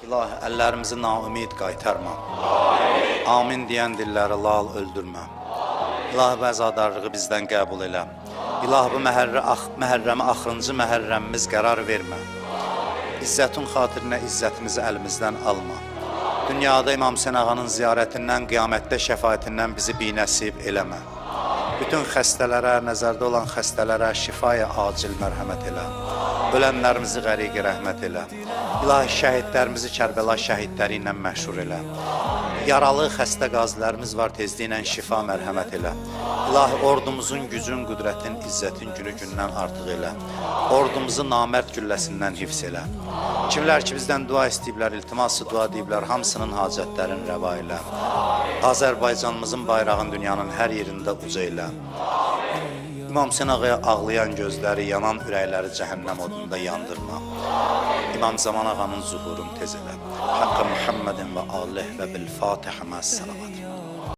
İlahi, əllərimizi naümid qaytarma. Amin deyən dilləri lal öldürmə. İlahi, bu əzadarlığı bizdən qəbul elə. İlahi, bu məhərrəmi axırıncı məhərrəmimiz qərar vermə. İzzətin xatirinə izzətimizi əlimizdən alma. Dünyada İmam Hüseyn ağanın ziyarətindən, qiyamətdə şəfaətindən bizi binəsib eləmə. Bütün xəstələrə, nəzərdə olan xəstələrə şifaya acil mərhəmət elə. Ölənlərimizi qəriqi rəhmət elə. İlahi, şəhidlərimizi Kərbəla şəhidləri ilə məşhur elə. Yaralı, xəstə qazilərimiz var, tezliklə şifa mərhəmət elə. İlahi, ordumuzun gücün, qüdrətin, izzətin günü gündən artıq elə. Ordumuzu namərd gülləsindən hifz elə. Kimlər ki bizdən dua istəyiblər, iltiması dua deyiblər, hamısının hacətlərini rəva elə. Azərbaycanımızın bayrağın dünyanın hər yerində uca elə. İmam Hüseyn ağaya ağlayan gözləri, yanan ürəkləri cəhənnəm odunda yandırma. İmam Zaman ağanın zuhurunu tez elə. Haqqı Muhammedin və alih və bil-Fatihə məs-salavat.